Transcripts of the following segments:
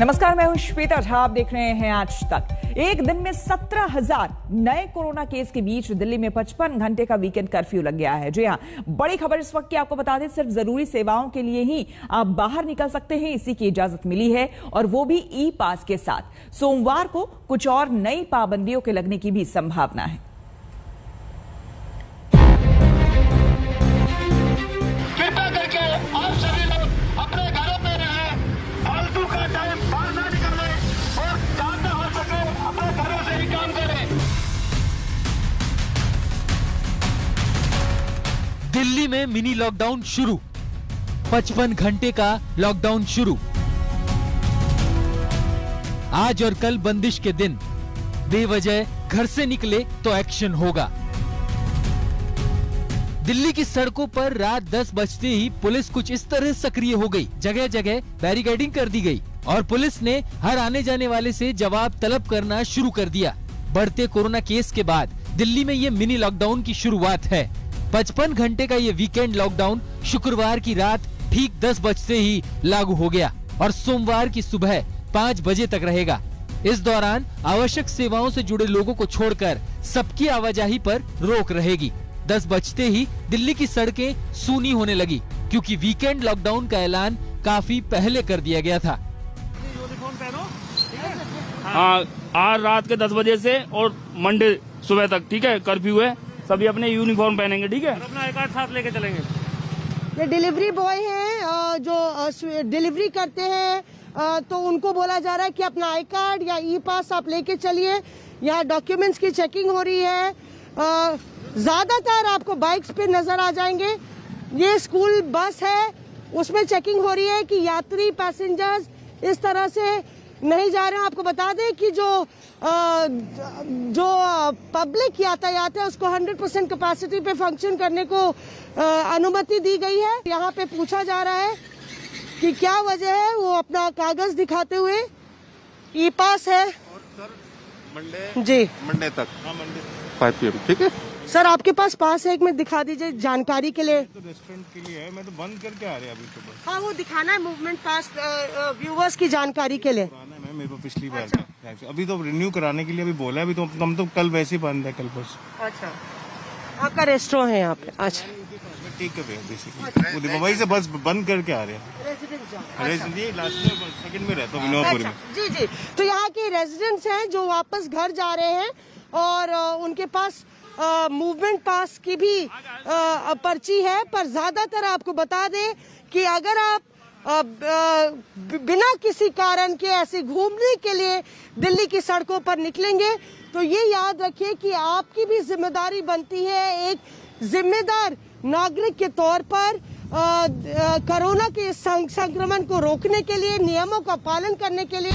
नमस्कार, मैं हूं श्वेता झा। आप देख रहे हैं आज तक। एक दिन में 17,000 नए कोरोना केस के बीच दिल्ली में 55 घंटे का वीकेंड कर्फ्यू लग गया है। जी हां, बड़ी खबर इस वक्त की आपको बता दें, सिर्फ जरूरी सेवाओं के लिए ही आप बाहर निकल सकते हैं, इसी की इजाजत मिली है, और वो भी ई पास के साथ। सोमवार को कुछ और नई पाबंदियों के लगने की भी संभावना है। कृपया करके आप सभी लोग अपने घरों में रहें, फालतू का टाइम बाहर ना निकलें और जहां तक हो सके अपने घरों से ही काम करें। दिल्ली में मिनी लॉकडाउन शुरू, 55 घंटे का लॉकडाउन शुरू। आज और कल बंदिश के दिन, बेवजह घर से निकले तो एक्शन होगा। दिल्ली की सड़कों पर रात 10 बजते ही पुलिस कुछ इस तरह सक्रिय हो गई। जगह जगह बैरिकेडिंग कर दी गई और पुलिस ने हर आने जाने वाले से जवाब तलब करना शुरू कर दिया। बढ़ते कोरोना केस के बाद दिल्ली में ये मिनी लॉकडाउन की शुरुआत है। 55 घंटे का ये वीकेंड लॉकडाउन शुक्रवार की रात ठीक 10 बजते ही लागू हो गया और सोमवार की सुबह 5 बजे तक रहेगा। इस दौरान आवश्यक सेवाओं से जुड़े लोगों को छोड़कर सबकी आवाजाही पर रोक रहेगी। 10 बजते ही दिल्ली की सड़कें सूनी होने लगी, क्योंकि वीकेंड लॉकडाउन का ऐलान काफी पहले कर दिया गया था। यूनिफॉर्म पहनो। हाँ, आज रात के 10 बजे से और मंडे सुबह तक, ठीक है, कर्फ्यू है। सभी अपने यूनिफॉर्म पहनेंगे, ठीक है। अपना आई कार्ड साथ लेके चलेंगे। ये डिलीवरी बॉय हैं जो डिलीवरी करते हैं, तो उनको बोला जा रहा है कि अपना आई कार्ड या ई पास आप लेके चलिए। यहाँ डॉक्यूमेंट्स की चेकिंग हो रही है। ज्यादातर आपको बाइक्स पे नजर आ जाएंगे। ये स्कूल बस है, उसमें चेकिंग हो रही है कि यात्री पैसेंजर्स इस तरह से नहीं जा रहे हैं। आपको बता दें कि जो पब्लिक यातायात है उसको 100% कैपेसिटी पे फंक्शन करने को अनुमति दी गई है। यहाँ पे पूछा जा रहा है कि क्या वजह है, वो अपना कागज दिखाते हुए ई पास है। और सर मंडे तक, हाँ मंडे 5 PM, ठीक है सर। आपके पास पास है, एक मिनट दिखा दीजिए जानकारी के लिए। तो रेस्टोरेंट के लिए है, मैं तो बंद करके आ रहा अभी तो बस। हाँ, वो दिखाना है मूवमेंट पास व्यूवर्स की जानकारी के लिए। पुराना है मेरे को पिछली बार का। अभी तो रिन्यू कराने के लिए अभी बोला है, अभी तो हम तो कल वैसे ही बंद है, कल परसों। अच्छा, आपका रेस्टोरेंट है यहाँ पे? अच्छा, ठीक है बेसिकली वही से बस बंद करके आ रहे हैं। सेकंड में रहता हूँ विनोदपुर में। जी जी, तो यहाँ के रेजिडेंट्स हैं जो वापस घर जा रहे हैं और उनके पास मूवमेंट पास की भी पर्ची है। पर ज्यादातर आपको बता दें कि अगर आप बिना किसी कारण के ऐसे घूमने के लिए दिल्ली की सड़कों पर निकलेंगे तो ये याद रखिए कि आपकी भी जिम्मेदारी बनती है, एक जिम्मेदार नागरिक के तौर पर कोरोना के संक्रमण को रोकने के लिए, नियमों का पालन करने के लिए।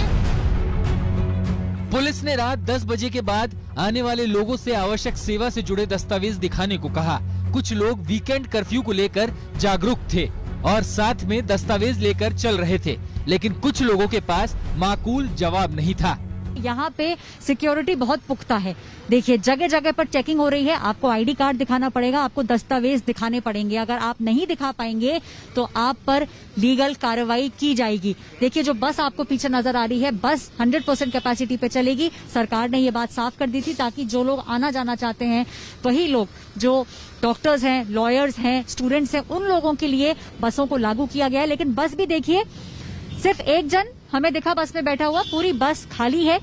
पुलिस ने रात 10 बजे के बाद आने वाले लोगों से आवश्यक सेवा से जुड़े दस्तावेज दिखाने को कहा। कुछ लोग वीकेंड कर्फ्यू को लेकर जागरूक थे और साथ में दस्तावेज लेकर चल रहे थे, लेकिन कुछ लोगों के पास माकूल जवाब नहीं था। यहाँ पे सिक्योरिटी बहुत पुख्ता है। देखिए, जगह जगह पर चेकिंग हो रही है। आपको आईडी कार्ड दिखाना पड़ेगा, आपको दस्तावेज दिखाने पड़ेंगे। अगर आप नहीं दिखा पाएंगे तो आप पर लीगल कार्रवाई की जाएगी। देखिए, जो बस आपको पीछे नजर आ रही है, बस 100% कैपेसिटी पे चलेगी। सरकार ने ये बात साफ कर दी थी ताकि जो लोग आना जाना चाहते हैं, वही लोग जो डॉक्टर्स हैं, लॉयर्स हैं, स्टूडेंट्स हैं, उन लोगों के लिए बसों को लागू किया गया है। लेकिन बस भी देखिए, सिर्फ एक जन हमें दिखा बस में बैठा हुआ, पूरी बस खाली है।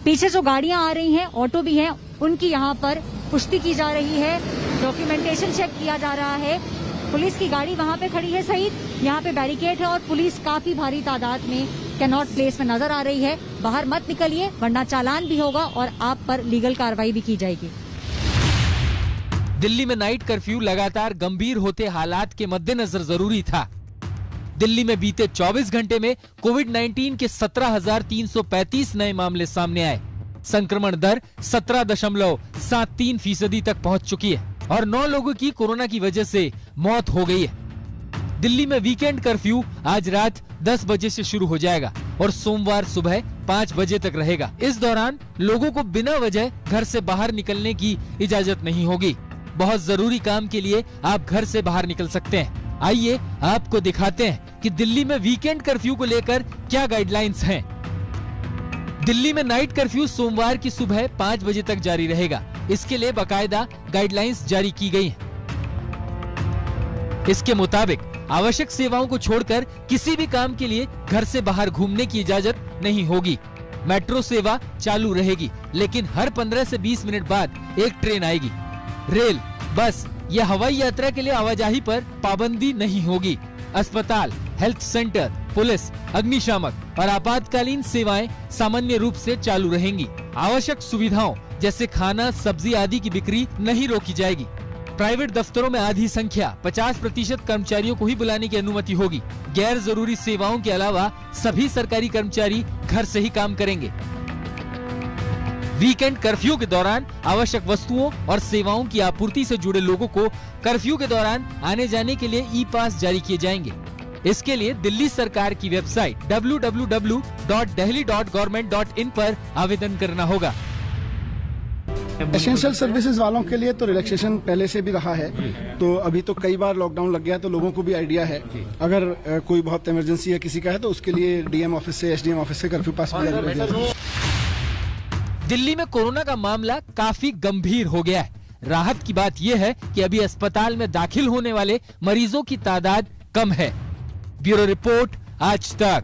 पीछे जो गाड़ियां आ रही हैं, ऑटो भी हैं, उनकी यहाँ पर पुष्टि की जा रही है, डॉक्यूमेंटेशन चेक किया जा रहा है। पुलिस की गाड़ी वहां पे खड़ी है सहित, यहाँ पे बैरिकेड है और पुलिस काफी भारी तादाद में कैनॉट प्लेस में नजर आ रही है। बाहर मत निकलिए वरना चालान भी होगा और आप पर लीगल कार्रवाई भी की जाएगी। दिल्ली में नाइट कर्फ्यू लगातार गंभीर होते हालात के मद्देनजर जरूरी था। दिल्ली में बीते 24 घंटे में कोविड-19 के 17,335 नए मामले सामने आए। संक्रमण दर 17.73% तक पहुंच चुकी है और 9 लोगों की कोरोना की वजह से मौत हो गई है। दिल्ली में वीकेंड कर्फ्यू आज रात 10 बजे से शुरू हो जाएगा और सोमवार सुबह 5 बजे तक रहेगा। इस दौरान लोगों को बिना वजह घर से बाहर निकलने की इजाजत नहीं होगी। बहुत जरूरी काम के लिए आप घर से बाहर निकल सकते हैं। आइए आपको दिखाते हैं कि दिल्ली में वीकेंड कर्फ्यू को लेकर क्या गाइडलाइंस हैं। दिल्ली में नाइट कर्फ्यू सोमवार की सुबह 5 बजे तक जारी रहेगा। इसके लिए बाकायदा गाइडलाइंस जारी की गई हैं। इसके मुताबिक आवश्यक सेवाओं को छोड़कर किसी भी काम के लिए घर से बाहर घूमने की इजाजत नहीं होगी। मेट्रो सेवा चालू रहेगी, लेकिन हर 15 से 20 मिनट बाद एक ट्रेन आएगी। रेल, बस या हवाई यात्रा के लिए आवाजाही पर पाबंदी नहीं होगी। अस्पताल, हेल्थ सेंटर, पुलिस, अग्निशामक और आपातकालीन सेवाएं सामान्य रूप से चालू रहेंगी। आवश्यक सुविधाओं जैसे खाना, सब्जी आदि की बिक्री नहीं रोकी जाएगी। प्राइवेट दफ्तरों में आधी संख्या 50% कर्मचारियों को ही बुलाने की अनुमति होगी। गैर जरूरी सेवाओं के अलावा सभी सरकारी कर्मचारी घर से ही काम करेंगे। वीकेंड कर्फ्यू के दौरान आवश्यक वस्तुओं और सेवाओं की आपूर्ति से जुड़े लोगों को कर्फ्यू के दौरान आने जाने के लिए ई पास जारी किए जाएंगे। इसके लिए दिल्ली सरकार की वेबसाइट www.delhi.government.in पर आवेदन करना होगा। एसेंशियल सर्विसेज वालों के लिए तो रिलैक्सेशन पहले से भी रहा है, तो अभी तो कई बार लॉकडाउन लग गया तो लोगों को भी आइडिया है। अगर कोई बहुत इमरजेंसी है किसी का है तो उसके लिए डीएम ऑफिस से, एसडीएम ऑफिस से कर्फ्यू पास भी जारी कर दिया। दिल्ली में कोरोना का मामला काफी गंभीर हो गया है। राहत की बात यह है कि अभी अस्पताल में दाखिल होने वाले मरीजों की तादाद कम है। ब्यूरो रिपोर्ट, आज तक।